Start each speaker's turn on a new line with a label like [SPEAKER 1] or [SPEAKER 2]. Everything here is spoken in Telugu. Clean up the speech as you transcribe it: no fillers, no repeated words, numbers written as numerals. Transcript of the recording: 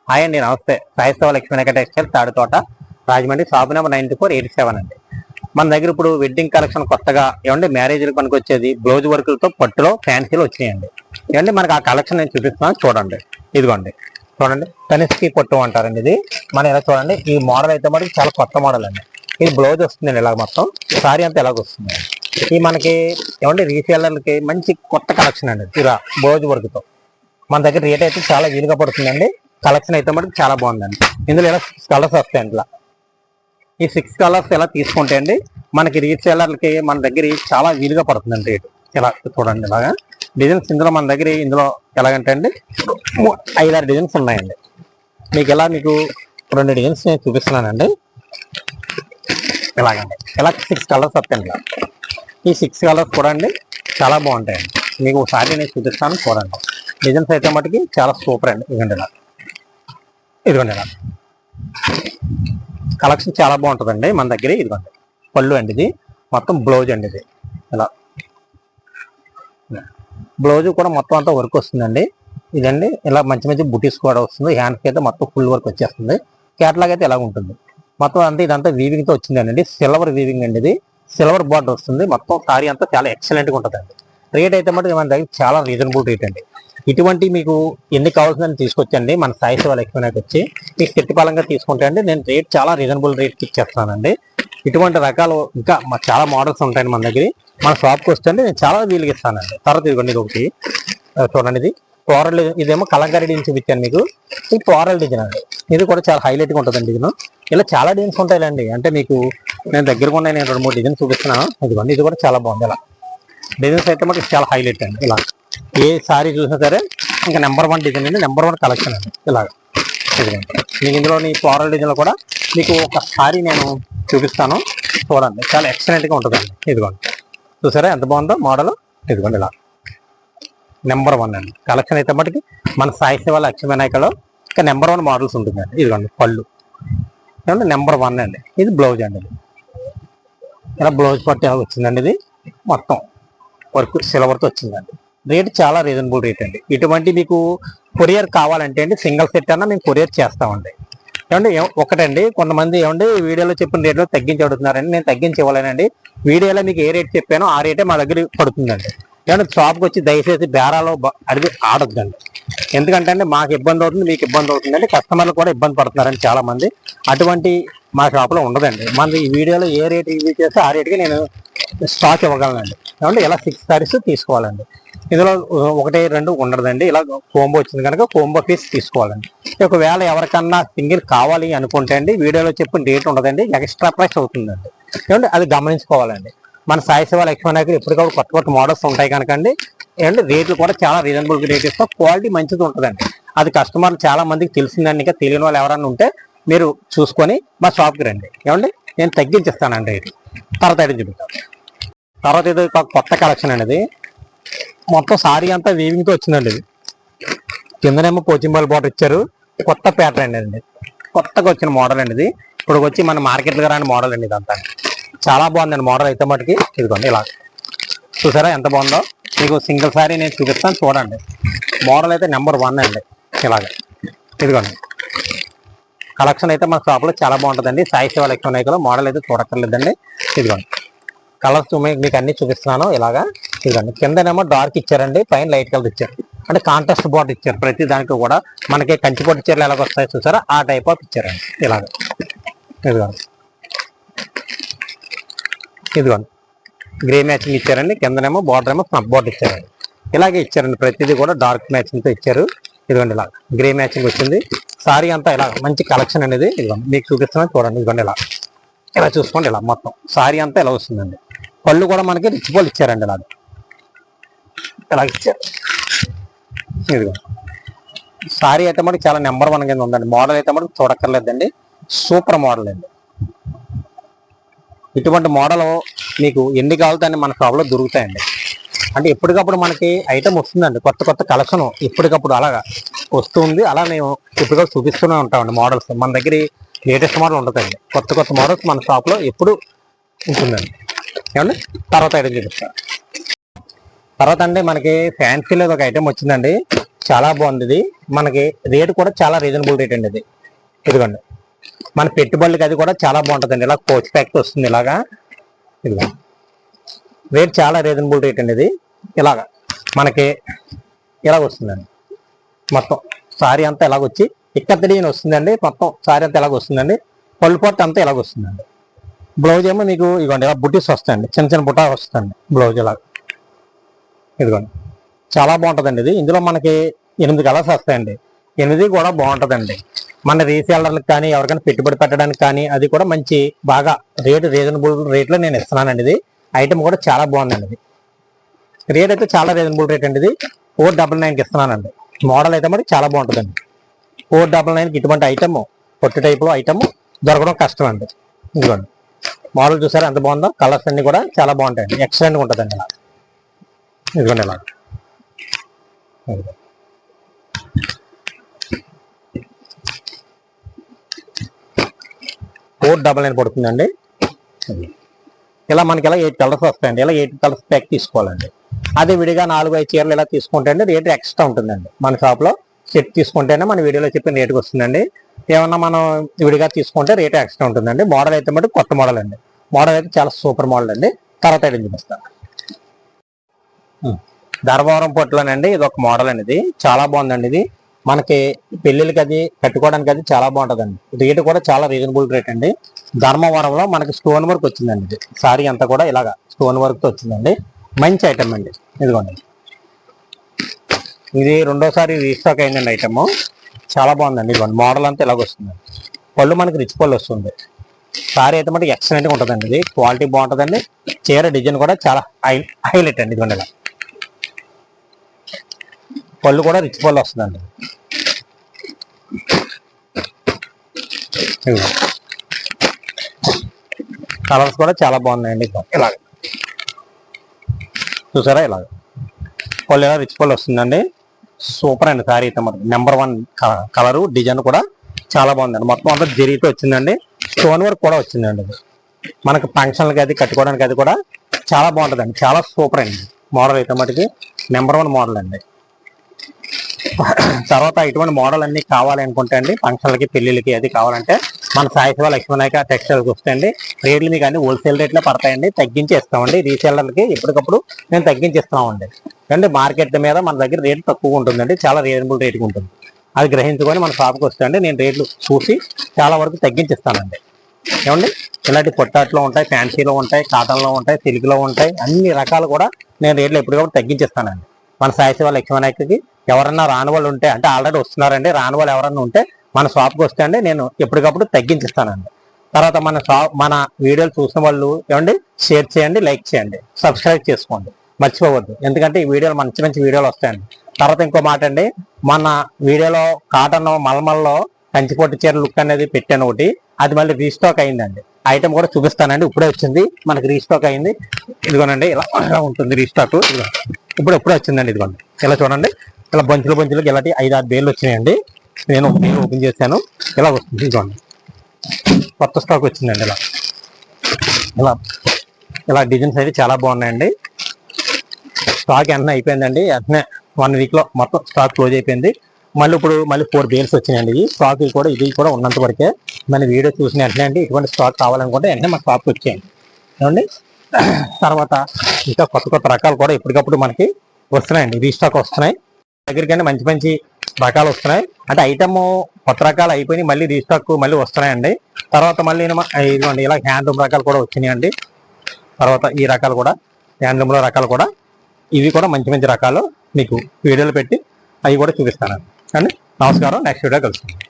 [SPEAKER 1] హాయ్ అండి, నమస్తే. సాయిస్తవ Lakshmi textile Taduthota, Rajahmundry, shop number 9487 అండి. మన దగ్గర ఇప్పుడు వెడ్డింగ్ కలెక్షన్ కొత్తగా ఏమంటే మ్యారేజ్లకు పనికి వచ్చేది బ్లౌజ్ వర్కులతో పట్టులో ఫ్యాన్సీలు వచ్చినాయండి. ఏమంటే మనకి ఆ కలెక్షన్ నేను చూపిస్తున్నాను, చూడండి. ఇదిగోండి, చూడండి. తనిష్కి పట్టు అంటారండి ఇది. మనం ఇలా చూడండి, ఈ మోడల్ అయితే మనకి చాలా కొత్త మోడల్ అండి. ఇది బ్లౌజ్ వస్తుందండి ఇలా, మొత్తం సారీ అంతా ఎలాగ వస్తుంది. ఇది మనకి ఏమంటే రీసేలర్లకి మంచి కొత్త కలెక్షన్ అండి. ఇలా బ్లౌజ్ వర్క్తో మన దగ్గర రేట్ అయితే చాలా వీలుగా పడుతుందండి. కలెక్షన్ అయితే మనకి చాలా బాగుందండి. ఇందులో ఇలా 6 కలర్స్ వస్తాయండి. ఇలా ఈ 6 కలర్స్ ఎలా తీసుకుంటే అండి మనకి రీసేలర్లకి మన దగ్గర చాలా వీలుగా పడుతుందండి రేటు. ఇలా చూడండి, ఇలాగా డిజైన్స్ ఇందులో మన దగ్గర ఇందులో ఎలాగంటే అండి 5-6 డిజైన్స్ ఉన్నాయండి. మీకు 2 డిజైన్స్ నేను చూపిస్తున్నానండి. ఇలాగండి, ఇలా 6 కలర్స్ వస్తాయండి. ఇలా ఈ 6 కలర్స్ కూడా అండి చాలా బాగుంటాయండి. మీకు ఒకసారి నేను చూపిస్తాను, చూడండి. డిజైన్స్ అయితే మటుకి చాలా సూపర్ అండి. ఇదిగోండి ఇలా కలెక్షన్ చాలా బాగుంటుందండి మన దగ్గర. ఇదిగోండి పళ్ళు అండి, ఇది మొత్తం బ్లౌజ్ అండి. ఇది ఇలా బ్లౌజ్ కూడా మొత్తం అంతా వర్క్ వస్తుందండి. ఇదండి ఇలా మంచి మంచి బుటీస్ కూడా వస్తుంది. హ్యాండ్స్కి అయితే మొత్తం ఫుల్ వర్క్ వచ్చేస్తుంది. క్యాట్లాగ్ అయితే ఎలా ఉంటుంది మొత్తం అంతా. ఇదంతా వీవింగ్తో వచ్చిందండి, సిల్వర్ వీవింగ్ అండి. ఇది సిల్వర్ బార్డర్ వస్తుంది. మొత్తం సారీ అంతా చాలా ఎక్సలెంట్గా ఉంటుందండి. రేట్ అయితే మటుకు మన దగ్గర చాలా రీజనబుల్ రేట్ అండి. ఇటువంటి మీకు ఎన్ని కావాల్సిందని తీసుకొచ్చండి మన సాయిస్తవ లక్ష్మీకి వచ్చి మీకు శక్తిపాలంగా తీసుకుంటే అండి నేను రేట్ చాలా రీజనబుల్ రేట్కి ఇచ్చేస్తానండి. ఇటువంటి రకాలు ఇంకా చాలా మోడల్స్ ఉంటాయండి మన దగ్గర. మన షాప్కి వస్తే అండి నేను చాలా వీలుగా ఇస్తానండి. తర్వాత ఇదిగోండి, ఇది ఒకటి చూడండి. ఇది ఫ్లోరల్, ఇదేమో కలంకారీ డిజైన్ చూపించాను మీకు. ఇది ఫ్లోరల్ డిజైన్ అండి. ఇది కూడా చాలా హైలైట్గా ఉంటుందండి. ఇది ఇలా చాలా డిజైన్స్ ఉంటాయండి. అంటే మీకు నేను దగ్గరగా ఉన్నాయి, నేను 2-3 డిజైన్స్ చూపిస్తున్నాను. ఇదిగోండి, ఇది కూడా చాలా బాగుంది. ఇలా డిజైన్స్ అయితే మనకి చాలా హైలైట్ అండి. ఇలా ఏ సారీ చూసినా సరే ఇంకా నెంబర్ 1 డిజైన్ అండి, నెంబర్ 1 కలెక్షన్ అండి. ఇలాగ ఇదిగోండి, మీకు ఇందులోని ఫ్లోరల్ డిజైన్లో కూడా మీకు ఒక సారీ నేను చూపిస్తాను, చూడండి. చాలా ఎక్సలెంట్గా ఉంటుందండి. ఇదిగోండి, చూసారా ఎంత బాగుందో మోడల్. ఇదిగోండి ఇలా నెంబర్ 1 అండి కలెక్షన్ అయితే మటుకి మన సాయిస్తవ లక్ష్మీనాయకలో ఇంకా నెంబర్ 1 మోడల్స్ ఉంటుందండి. ఇదిగోండి పళ్ళు ఏమంటే నెంబర్ 1 అండి. ఇది బ్లౌజ్ అండి. ఇది ఇలా బ్లౌజ్ పట్టు ఎలా వచ్చిందండి. ఇది మొత్తం వర్క్ సిల్వర్తో వచ్చిందండి. రేట్ చాలా రీజనబుల్ రేట్ అండి. ఇటువంటి మీకు కొరియర్ కావాలంటే అండి సింగిల్ సెట్ అన్నా మేము కొరియర్ చేస్తామండి. ఏమండి ఒకటండి, కొంతమంది ఏమండి వీడియోలో చెప్పిన రేట్లో తగ్గించి అడుగుతున్నారండి. నేను తగ్గించి ఇవ్వలేనండి. వీడియోలో మీకు ఏ రేట్ చెప్పానో ఆ రేటే మా దగ్గర పడుతుందండి. ఏమంటే షాప్కి వచ్చి దయచేసి బేరాలో అడిగి ఆడొద్దండి. ఎందుకంటే అండి మాకు ఇబ్బంది అవుతుంది, మీకు ఇబ్బంది అవుతుందండి, కస్టమర్లు కూడా ఇబ్బంది పడుతున్నారండి చాలా మంది. అటువంటి మా షాప్లో ఉండదండి. మన ఈ వీడియోలో ఏ రేట్ రివ్యూ చేస్తే ఆ రేటుకి నేను స్టాక్ ఇవ్వగలనండి. ఏమంటే ఇలా 6 సారీస్ తీసుకోవాలండి. ఇందులో 1-2 ఉండదండి. ఇలా కోంబో వచ్చింది కనుక కోంబో పీస్ తీసుకోవాలండి. ఒకవేళ ఎవరికన్నా సింగిల్ కావాలి అనుకుంటే అండి వీడియోలో చెప్పిన రేట్ ఉండదండి, ఎక్స్ట్రా ప్రైస్ అవుతుందండి. ఏమంటే అది గమనించుకోవాలండి. మన సాయిస్తవ లక్ష్మీనాయకులు ఎప్పటికప్పుడు కొత్త కొత్త మోడల్స్ ఉంటాయి కనుకండి. ఏమంటే రేట్లు కూడా చాలా రీజనబుల్ రేట్ ఇస్తాం. క్వాలిటీ మంచిది ఉంటుందండి. అది కస్టమర్లు చాలా మందికి తెలిసిందండి. ఇంకా తెలియని వాళ్ళు ఎవరన్నా ఉంటే మీరు చూసుకొని మా షాప్కి రండి. ఏమండి నేను తగ్గించిస్తానండి రేటు. తర్వాత ఐటమ్ చూపిస్తాను. తర్వాత ఇది కొత్త కలెక్షన్ అండి. మొత్తం సారీ అంతా వీవింగ్తో వచ్చిందండి. ఇది కిందనేమో పోచింబాల్ బార్డర్ ఇచ్చారు. కొత్త ప్యాటర్న్ అండి, కొత్తగా వచ్చిన మోడల్ అండి. ఇది ఇప్పుడు వచ్చి మన మార్కెట్లో రాని మోడల్ అండి. ఇదంతా చాలా బాగుందండి మోడల్ అయితే మటుకి. ఇదిగోండి ఇలా చూసారా ఎంత బాగుందో. మీకు సింగిల్ సారీ నేను చూపిస్తాను, చూడండి. మోడల్ అయితే నెంబర్ 1 అండి. ఇలాగ ఇదిగోండి కలెక్షన్ అయితే మన షాప్లో చాలా బాగుంటుందండి. సాయిస్తవ లక్ష్మీనాయకలో మోడల్ అయితే చూడక్కర్లేదండి. ఇదిగోండి కలర్స్ మీకు అన్ని చూపిస్తున్నాను. ఇలాగా ఇదిగోండి కిందనేమో డార్క్ ఇచ్చారండి, పైన లైట్ కలర్ ఇచ్చారు. అంటే కాంట్రాస్ట్ బార్డర్ ఇచ్చారు. ప్రతి దానికి కూడా మనకి కంచిపట్టు చీరలు ఎలాగ వస్తాయి చూసారా, ఆ టైప్ ఆఫ్ ఇచ్చారండి. ఇలాగ ఇదిగోండి గ్రే మ్యాచింగ్ ఇచ్చారండి. కిందనేమో బార్డర్ ఏమో స్నప్ బార్డర్ ఇచ్చారండి. ఇలాగే ఇచ్చారండి. ప్రతిదీ కూడా డార్క్ మ్యాచింగ్తో ఇచ్చారు. ఇదిగోండి ఇలా గ్రే మ్యాచింగ్ వచ్చింది. సారీ అంతా ఇలా మంచి కలెక్షన్ అనేది. ఇదిగోండి మీకు చూపిస్తున్నాను, చూడండి. ఇదిగోండి ఇలా చూసుకోండి. ఇలా మొత్తం సారీ అంతా ఇలా వస్తుందండి. పళ్ళు కూడా మనకి రిచ్ పళ్ళు ఇచ్చారండి. ఇలా ఇచ్చారు. ఇదిగో సారీ అయితే మనకి చాలా నెంబర్ 1 కింద ఉందండి. మోడల్ అయితే మనకి చూడక్కర్లేదండి, సూపర్ మోడల్ అండి. ఇటువంటి మోడల్ మీకు ఎన్ని కావాలంటే మన షాప్లో దొరుకుతాయండి. అంటే ఎప్పటికప్పుడు మనకి ఐటమ్ వస్తుందండి, కొత్త కొత్త కలెక్షన్ ఎప్పటికప్పుడు అలాగా వస్తుంది. అలా మేము ఎప్పటికప్పుడు చూపిస్తూనే ఉంటామండి మోడల్స్. మన దగ్గర లేటెస్ట్ మోడల్ ఉంటుందండి. కొత్త కొత్త మోడల్స్ మన షాప్లో ఎప్పుడు ఉంటుందండి. ఏమండి తర్వాత ఐటమ్ చూపిస్తాను. తర్వాత అండి మనకి ఫ్యాన్సీలో ఒక ఐటమ్ వచ్చిందండి. చాలా బాగుంది ఇది. మనకి రేట్ కూడా చాలా రీజనబుల్ రేట్ అండి ఇది. ఇదిగోండి మన పెట్టుబడులకి అది కూడా చాలా బాగుంటుందండి. ఇలా కోచ్ ప్యాక్ వస్తుంది ఇలాగా. ఇదిగో రేట్ చాలా రీజనబుల్ రేట్ అండి ఇది. ఇలాగా మనకి ఇలాగ వస్తుందండి. మొత్తం సారీ అంతా ఇలాగొచ్చి ఇక్కడ డిజైన్ వస్తుందండి. మొత్తం సారీ అంతా ఇలాగ వస్తుందండి. పళ్ళు పొట్టు అంతా ఇలాగ వస్తుందండి. బ్లౌజ్ ఏమో మీకు ఇదిగోండి ఇలా బుట్టీస్ వస్తాయండి. చిన్న చిన్న బుట్ట వస్తుంది బ్లౌజ్ ఇలాగ. ఇదిగోండి చాలా బాగుంటుందండి ఇది. ఇందులో మనకి 8 కలర్స్ వస్తాయండి. 8 కూడా బాగుంటుందండి. మన రీసేలర్లకు కానీ ఎవరికైనా పెట్టుబడి పెట్టడానికి కానీ అది కూడా మంచి బాగా రేటు రీజనబుల్ రేట్లో నేను ఇస్తున్నానండి. ఇది ఐటమ్ కూడా చాలా బాగుందండి. ఇది రేట్ అయితే చాలా రీజనబుల్ రేట్ అండి. ఇది 499కి ఇస్తున్నానండి. మోడల్ అయితే మరి చాలా బాగుంటుందండి. 499కి ఇటువంటి ఐటమ్ పొట్టి టైప్లో ఐటమ్ దొరకడం కష్టం అండి. ఇదిగోండి మోడల్ చూసారా ఎంత బాగుందో. కలర్స్ అన్ని కూడా చాలా బాగుంటాయండి. ఎక్సలెంట్గా ఉంటుందండి ఇలా. ఇదిగోండి ఇలా 499 పడుతుందండి. ఇలా మనకి ఇలా 8 కలర్స్ వస్తాయండి. ఇలా 8 కలర్స్ ప్యాక్ తీసుకోవాలండి. అదే విడిగా 4-5 చీరలు ఇలా తీసుకుంటే అండి రేటు ఎక్స్ట్రా ఉంటుందండి. మన షాప్లో సెట్ తీసుకుంటేనే మన వీడియోలో చెప్పిన రేటుకి వస్తుందండి. ఏమన్నా మనం విడిగా తీసుకుంటే రేటు ఎక్స్ట్రా ఉంటుందండి. మోడల్ అయితే మటు కొత్త మోడల్ అండి. మోడల్ అయితే చాలా సూపర్ మోడల్ అండి. తర్వాత ఐటమ్ చూపిస్తాను. ధర్మవరం పొట్టులోనండి ఇది ఒక మోడల్ అండి. ఇది చాలా బాగుందండి. ఇది మనకి పెళ్లిళ్ళకి అది కట్టుకోవడానికి అది చాలా బాగుంటుందండి. రేటు కూడా చాలా రీజనబుల్ రేట్ అండి. ధర్మవరంలో మనకి స్టోన్ వర్క్ వచ్చిందండి. ఇది సారీ అంతా కూడా ఇలాగా స్టోన్ వర్క్ తో వచ్చిందండి. మంచి ఐటమ్ అండి. ఇదిగోండి ఇది రెండోసారి రీస్టాక్ అయిందండి ఐటమ్. చాలా బాగుందండి. ఇదిగోండి మోడల్ అంతా ఇలాగ వస్తుంది. పళ్ళు మనకి రిచ్ పళ్ళు వస్తుంది. సారీ అయితే మనకి ఎక్సలెంట్గా ఉంటుందండి. ఇది క్వాలిటీ బాగుంటుందండి. చీర డిజైన్ కూడా చాలా హైలైట్ అండి. ఇదిగోండి ఇలా పళ్ళు కూడా రిచ్ పళ్ళు వస్తుందండి. కలర్స్ కూడా చాలా బాగున్నాయండి. ఇలాగ చూసారా ఇలాగ పళ్ళు ఇలా రిచ్ పళ్ళు వస్తుందండి. సూపర్ అండి. సారీ అయితే మనకి నెంబర్ 1 కలరు డిజైన్ కూడా చాలా బాగుందండి. మొత్తం అంతా జరిగితే వచ్చిందండి. స్టోన్ వర్క్ కూడా వచ్చిందండి. ఇది మనకి ఫంక్షన్లకి అది కట్టుకోవడానికి అది కూడా చాలా బాగుంటుందండి. చాలా సూపర్ అండి. మోడల్ అయితే మటుకి నెంబర్ 1 మోడల్ అండి. తర్వాత ఇటువంటి మోడల్ అన్ని కావాలి అనుకుంటే అండి ఫంక్షన్లకి పెళ్లిళ్ళకి అది కావాలంటే మన సాయిశివ లక్ష్మీనాయక టెక్స్టైల్కి వస్తాయండి. రేట్లు మీకు అన్ని హోల్సేల్ రేట్లే పడతాయండి. తగ్గించి ఇస్తామండి. రీసేలర్లకి ఎప్పటికప్పుడు మేము తగ్గించి ఇస్తామండి. అంటే మార్కెట్ మీద మన దగ్గర రేటు తక్కువ ఉంటుందండి. చాలా రీజనబుల్ రేటుగా ఉంటుంది. అది గ్రహించుకొని మన షాప్కి వస్తాయండి. నేను రేట్లు చూసి చాలా వరకు తగ్గించిస్తానండి. ఏమండి ఇలాంటి పొట్టాట్లో ఉంటాయి, ఫ్యాన్సీలో ఉంటాయి, కాటన్లో ఉంటాయి, సిల్క్లో ఉంటాయి. అన్ని రకాలు కూడా నేను రేట్లు ఎప్పటికప్పుడు తగ్గించిస్తానండి. మన సాయిశివ లక్ష్మీనాయకకి ఎవరన్నా రాని వాళ్ళు ఉంటే అంటే ఆల్రెడీ వస్తున్నారండి. రాని వాళ్ళు ఎవరన్నా ఉంటే మన షాప్కి వస్తే అండి నేను ఎప్పటికప్పుడు తగ్గించిస్తానండి. తర్వాత మన వీడియోలు చూసిన వాళ్ళు ఏమండి షేర్ చేయండి, లైక్ చేయండి, సబ్స్క్రైబ్ చేసుకోండి, మర్చిపోవద్దు. ఎందుకంటే ఈ వీడియోలు మంచి మంచి వీడియోలు వస్తాయండి. తర్వాత ఇంకో మాట అండి, మన వీడియోలో కాటన్ మల్మల్లో కంచిపోటు చీర లుక్ అనేది పెట్టాను ఒకటి. అది మళ్ళీ రీస్టాక్ అయిందండి. ఐటమ్ కూడా చూపిస్తానండి. ఇప్పుడే వచ్చింది మనకి రీస్టాక్ అయింది. ఇదిగోనండి ఇలా ఉంటుంది రీస్టాక్. ఇప్పుడే వచ్చిందండి. ఇదిగోండి ఇలా చూడండి. ఇలా బంచులకి ఇలాంటి 5-6 బేర్లు వచ్చినాయండి. నేను ఒక బేర్ ఓపెన్ చేశాను. ఇలా వస్తుంది. ఇదిగోండి కొత్త స్టాక్ వచ్చిందండి. ఇలా డిజైన్స్ అయితే చాలా బాగున్నాయండి. స్టాక్ వెంటనే అయిపోయిందండి. వెంటనే 1 వీక్లో మొత్తం స్టాక్ క్లోజ్ అయిపోయింది. మళ్ళీ 4 బేర్స్ వచ్చినాయండి. ఈ స్టాక్ ఇది కూడా ఉన్నంత వరకే. మన వీడియో చూసిన వెంటనే అండి ఇటువంటి స్టాక్ కావాలనుకుంటే వెంటనే మన షాప్కి వచ్చేయండి. ఏమండి తర్వాత ఇంకా కొత్త రకాలు కూడా ఎప్పటికప్పుడు మనకి వస్తున్నాయండి. రీస్టాక్ వస్తున్నాయి. దగ్గరికైనా మంచి రకాలు వస్తున్నాయి. అంటే ఐటమ్ కొత్త రకాలు అయిపోయి మళ్ళీ రీస్టాక్ మళ్ళీ వస్తున్నాయండి. తర్వాత మళ్ళీ ఇదిగోండి ఇలా హ్యాండ్లూమ్ రకాలు కూడా వచ్చినాయండి. తర్వాత ఈ రకాలు కూడా హ్యాండ్లూమ్లో రకాలు కూడా ఇవి కూడా మంచి రకాలు మీకు వీడియోలు పెట్టి అవి కూడా చూపిస్తానండి. అండి నమస్కారం. నెక్స్ట్ వీడియో కలుసుకుందాం.